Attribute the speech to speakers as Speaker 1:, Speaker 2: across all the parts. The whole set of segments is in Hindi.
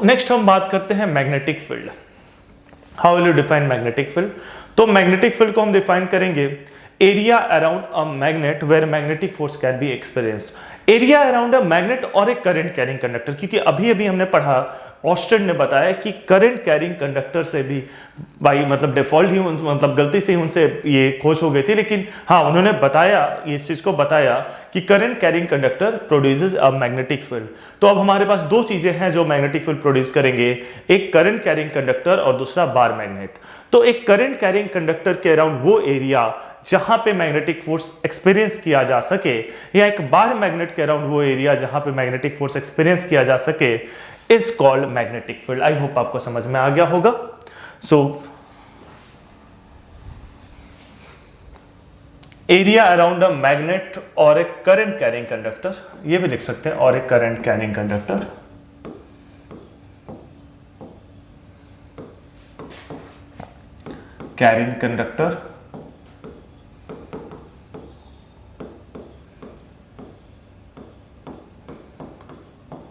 Speaker 1: नेक्स्ट हम बात करते हैं magnetic field. How will you define magnetic field? तो मैग्नेटिक फील्ड को हम डिफाइन करेंगे area around a magnet where magnetic force can be experienced. Area around a magnet और एक करंट कैरिंग कंडक्टर, क्योंकि अभी अभी हमने पढ़ा, ऑस्टेड ने बताया कि करंट कैरिंग कंडक्टर से भी बाई मतलब डिफॉल्ट ही मतलब गलती से ही उनसे ये खोज हो गई थी, लेकिन हाँ उन्होंने बताया, इस चीज को बताया कि current carrying conductor produces a magnetic field. तो अब हमारे पास दो चीजें हैं जो मैग्नेटिक फील्ड प्रोड्यूस करेंगे, एक करंट कैरिंग कंडक्टर और दूसरा बार मैग्नेट। तो एक करंट कैरिंग कंडक्टर के अराउंड वो एरिया जहां पे मैग्नेटिक फोर्स एक्सपीरियंस किया जा सके, या एक बार मैग्नेट के अराउंड वो एरिया जहां पे मैग्नेटिक फोर्स एक्सपीरियंस किया जा सके, is called magnetic field. I hope आपको समझ में आ गया होगा। So area around a magnet और एक करंट कैरिंग कंडक्टर, ये भी लिख सकते हैं, और एक current carrying conductor, carrying conductor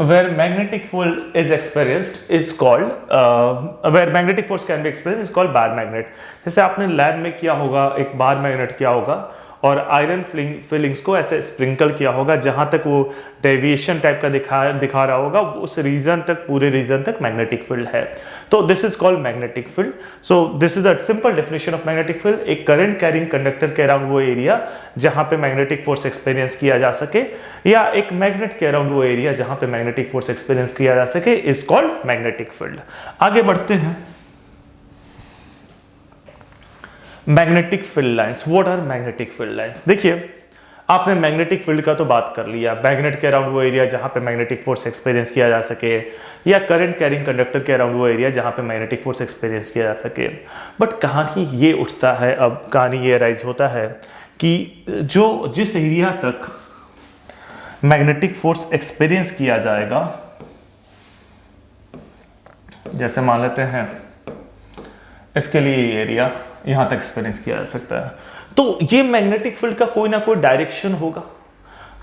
Speaker 1: where magnetic field is experienced is called where magnetic force can be experienced is called bar magnet। जैसे आपने लैब में किया होगा, एक बार मैग्नेट किया होगा और आयरन फिलिंग्स को ऐसे स्प्रिंकल किया होगा, जहां तक वो डेविएशन टाइप का दिखा रहा होगा, उस रीजन तक, पूरे रीजन तक मैग्नेटिक फील्ड है। तो this is called magnetic field. So this is a simple definition of magnetic field, एक करंट कैरिंग कंडक्टर के अराउंड वो एरिया जहां पे मैग्नेटिक फोर्स एक्सपीरियंस किया जा सके, या एक मैग्नेट के अराउंड वो एरिया जहां पे मैग्नेटिक फोर्स एक्सपीरियंस किया जा सके, इज कॉल्ड मैग्नेटिक फील्ड। आगे बढ़ते हैं। Magnetic field lines, what are magnetic field lines? देखिए, आपने मैग्नेटिक फील्ड का तो बात कर लिया, मैग्नेट के अराउंड वो एरिया जहां पे मैग्नेटिक फोर्स एक्सपीरियंस किया जा सके, या करंट कैरिंग कंडक्टर के अराउंड वो एरिया जहां पे मैग्नेटिक फोर्स एक्सपीरियंस किया जा सके। बट कहानी ये उठता है, अब कहानी ये राइज होता है कि जिस एरिया तक मैग्नेटिक फोर्स एक्सपीरियंस किया जाएगा, जैसे मान लेते हैं इसके लिए ये एरिया यहां तक एक्सपीरियंस किया जा सकता है, तो ये मैग्नेटिक फील्ड का कोई ना कोई डायरेक्शन होगा।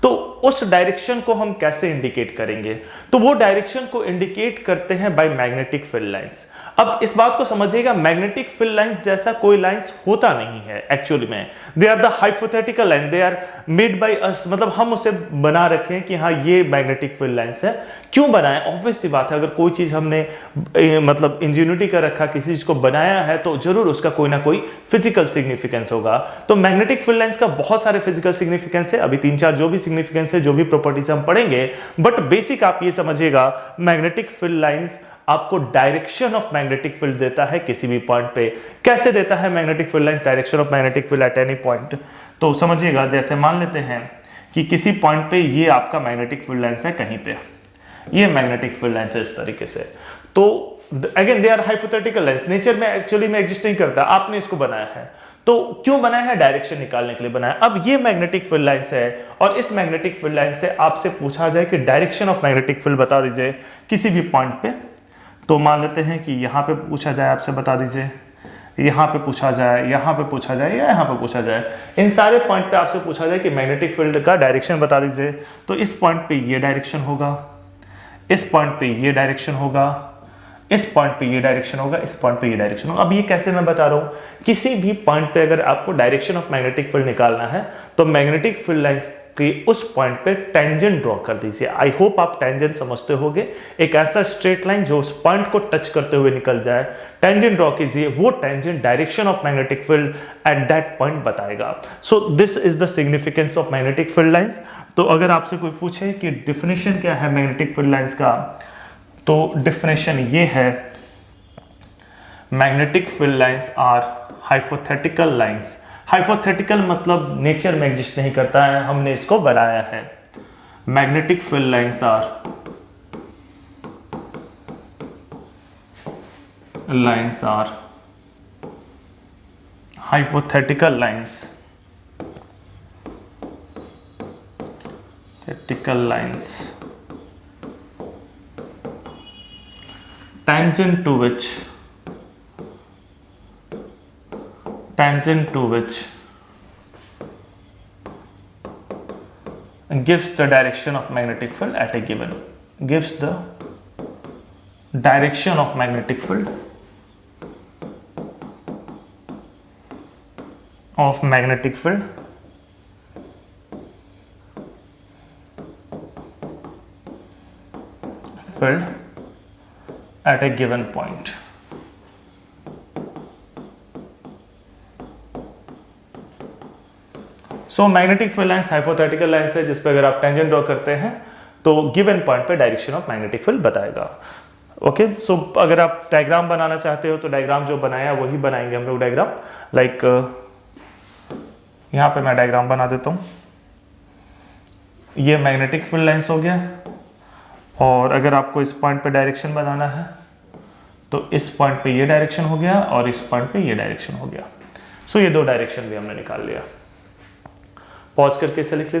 Speaker 1: तो उस डायरेक्शन को हम कैसे इंडिकेट करेंगे? तो वो डायरेक्शन को इंडिकेट करते हैं बाय मैग्नेटिक फील्ड लाइंस। अब इस बात को समझिएगा, मैग्नेटिक फील्ड लाइंस जैसा कोई लाइंस होता नहीं है एक्चुअली में, they are the hypothetical line, they are made by us, मतलब हम उसे बना रखे हैं कि हाँ ये मैग्नेटिक फील्ड लाइंस है। क्यों बनाए? ऑब्वियस सी बात है, अगर कोई चीज हमने मतलब इंजीनियरिटी कर रखा, किसी चीज को बनाया है, तो जरूर उसका कोई ना कोई फिजिकल सिग्निफिकेंस होगा। तो मैग्नेटिक फील्ड लाइंस का बहुत सारे फिजिकल सिग्निफिकेंस है, अभी 3-4 जो भी सिग्निफिकेंस है, जो भी प्रॉपर्टीज हम पढ़ेंगे, बट बेसिक आप ये समझिएगा, मैग्नेटिक फील्ड लाइंस आपको डायरेक्शन ऑफ मैग्नेटिक फील्ड देता है किसी भी पॉइंट पे। कैसे देता है magnetic field lines direction of magnetic field at any point? तो समझिएगा, जैसे मान लेते हैं कि किसी पॉइंट पे ये आपका मैग्नेटिक फील्ड लाइंस है, कहीं पे ये मैग्नेटिक फील्ड लाइंस है इस तरीके से, तो again they are hypothetical lines, nature में एक्चुअली में एग्जिस्ट नहीं करता, आपने इसको बनाया है। तो क्यों बनाया है? डायरेक्शन निकालने के लिए बनाया। अब ये मैग्नेटिक फील्ड लाइंस है, और इस मैग्नेटिक फील्ड लाइन से आपसे पूछा जाए कि डायरेक्शन ऑफ मैग्नेटिक फील्ड बता दीजिए किसी भी पॉइंट पे। तो मान लेते हैं कि यहाँ पे पूछा जाए, आपसे बता दीजिए, यहाँ पे पूछा जाए, यहाँ पे पूछा जाए, या यहाँ पे पूछा जाए, इन सारे पॉइंट पे आपसे पूछा जाए कि मैग्नेटिक फील्ड का डायरेक्शन बता दीजिए, तो इस पॉइंट पे ये डायरेक्शन होगा, इस पॉइंट पे ये डायरेक्शन होगा, इस पॉइंट पे ये डायरेक्शन होगा, इस पॉइंट पे ये डायरेक्शन होगा। अब ये कैसे मैं बता रहा हूँ? किसी भी पॉइंट पे अगर आपको डायरेक्शन ऑफ मैग्नेटिक फील्ड निकालना है, तो मैग्नेटिक फील्ड लाइंस कि उस पॉइंट पे टेंजेंट ड्रॉ कर दीजिए। आई होप आप टेंजेंट समझते होंगे, एक ऐसा स्ट्रेट लाइन जो उस पॉइंट को टच करते हुए निकल जाए, टेंजेंट ड्रॉ कीजिए, वो tangent direction of magnetic field at that point बताएगा। So this is the significance of magnetic field lines. तो अगर आपसे कोई पूछे कि डिफिनेशन क्या है मैग्नेटिक फील्ड लाइंस का, तो डिफिनेशन ये है, magnetic field lines are hypothetical lines. Hypothetical मतलब नेचर में एग्जिस्ट नहीं करता है, हमने इसको बनाया है। Magnetic field lines are hypothetical lines, tangent to which gives the direction of magnetic field at a given, gives the direction of magnetic field at a given point. So magnetic field lines hypothetical lines है जिस पे अगर आप टेंजेंट ड्रॉ करते हैं तो गिवन पॉइंट पे डायरेक्शन ऑफ मैग्नेटिक फील्ड बताएगा। ओके, सो अगर आप डायग्राम बनाना चाहते हो तो डायग्राम जो बनाया वही बनाएंगे हम लोग डायग्राम। लाइक यहां पे मैं डायग्राम बना देता हूं। ये मैग्नेटिक फील्ड लाइंस हो गया, और अगर आपको इस पॉइंट पे डायरेक्शन बनाना है तो इस पॉइंट पे ये डायरेक्शन हो गया और इस पॉइंट पे ये डायरेक्शन हो गया। सो ये दो डायरेक्शन भी हमने निकाल लिया। पॉज करके इसे लिख लीजिए।